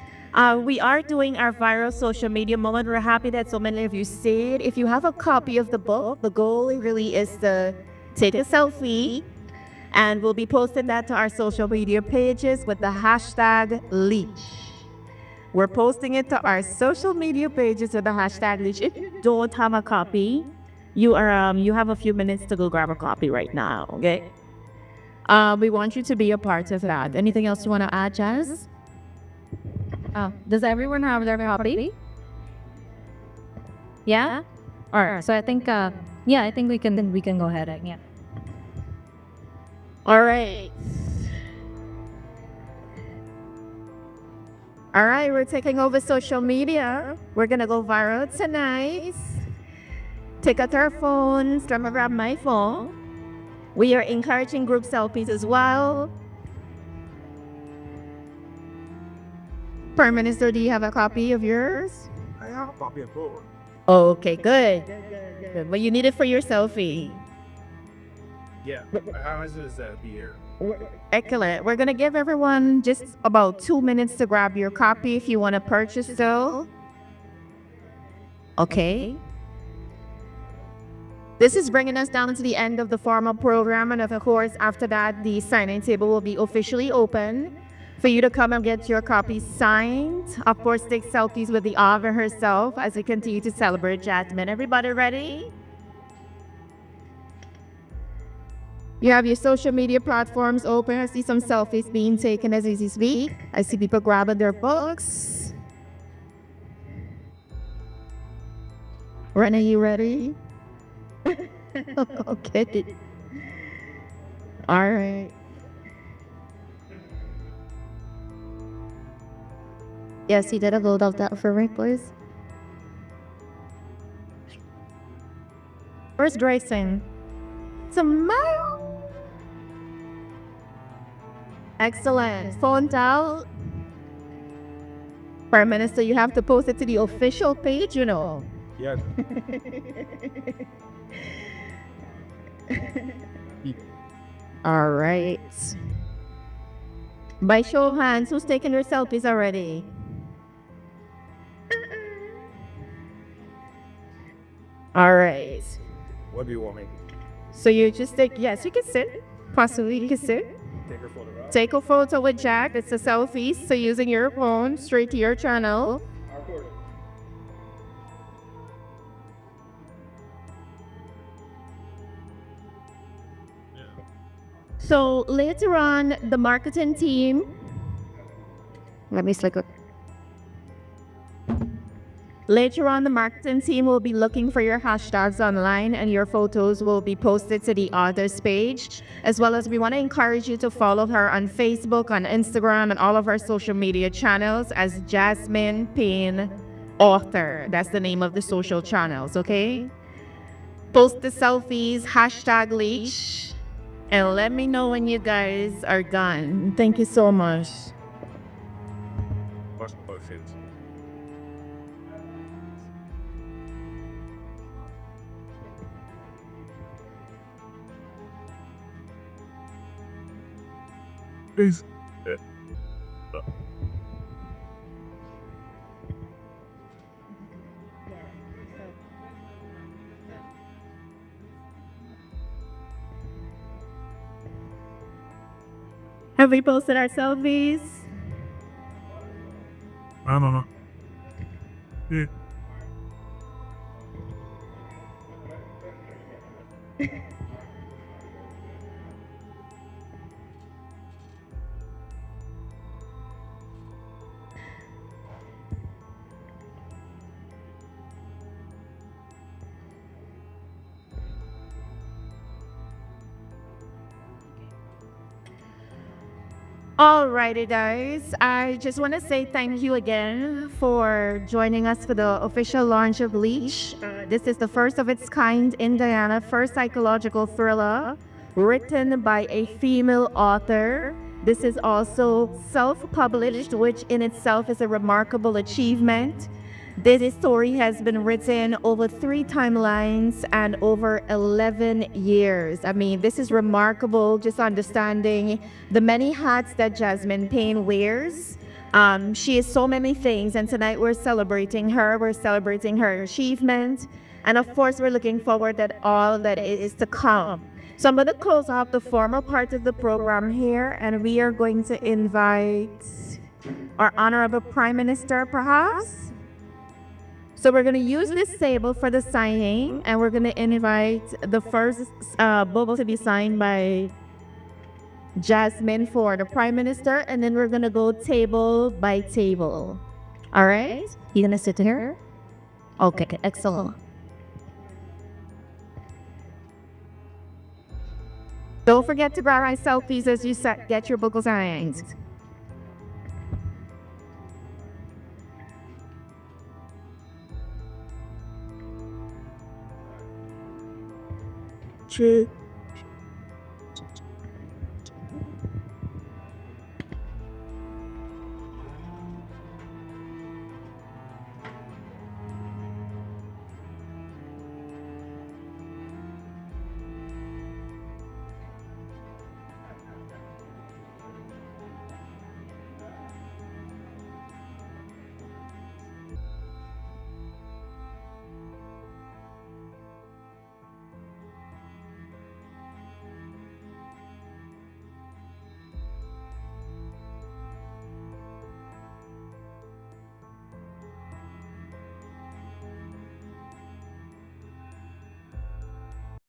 We are doing our viral social media moment. We're happy that so many of you stayed. If you have a copy of the book, the goal really is to take a selfie, and we'll be posting that to our social media pages with the hashtag LEECH. We're posting it to our social media pages with the hashtag LEECH. If you don't have a copy, you have a few minutes to go grab a copy right now, okay? We want you to be a part of that. Anything else you want to add, Jazz? Does everyone have their copy? Yeah? All right. So I think, I think we can go ahead. Yeah. All right. All right, we're taking over social media. We're gonna go viral tonight. Take out our phones. Let me grab my phone. We are encouraging group selfies as well. Prime Minister, do you have a copy of yours? I have a copy of both. Okay, good. Good. But you need it for your selfie. Yeah. How much does that be here? Excellent. We're going to give everyone just about 2 minutes to grab your copy if you want to purchase though. Okay. This is bringing us down to the end of the formal program, and of course, after that, the signing table will be officially open for you to come and get your copy signed. Of course, take selfies with the author herself as we continue to celebrate Jasmine. Everybody ready? You have your social media platforms open. I see some selfies being taken as we speak. I see people grabbing their books. Ren, are you ready? Okay. All right. Yes, you did a load of that for me, please. Where's Grayson? Smile. Excellent. Phone out. Prime Minister, you have to post it to the official page, you know. Yes. All right. By show of hands, who's taking their selfies already? All right. What do you want me? So you just take, yes, you can sit. Possibly you can sit. Take a photograph? Take a photo with Jack. It's a selfie. So using your phone straight to your channel. So later on, the marketing team. Let me click. Later on, the marketing team will be looking for your hashtags online, and your photos will be posted to the author's page. As well as we want to encourage you to follow her on Facebook, on Instagram, and all of our social media channels as Jasmaine Payne Author. That's the name of the social channels, okay? Post the selfies, hashtag LEECH, and let me know when you guys are done. Thank you so much. What's the questions? Please. Have we posted our selfies? I don't know. Yeah. Alrighty, guys. I just want to say thank you again for joining us for the official launch of LEECH. This is the first of its kind in Guyana, first psychological thriller written by a female author. This is also self-published, which in itself is a remarkable achievement. This story has been written over 3 timelines and over 11 years. I mean, this is remarkable, just understanding the many hats that Jasmaine Payne wears. She is so many things, and tonight we're celebrating her. We're celebrating her achievement. And of course, we're looking forward at all that is to come. So I'm going to close off the formal part of the program here, and we are going to invite our Honourable Prime Minister, perhaps. So we're going to use this table for the signing, and we're going to invite the first book to be signed by Jasmine for the Prime Minister, and then we're going to go table by table. All right? You gonna sit here? Okay, excellent. Don't forget to grab our selfies as you get your book signed. Che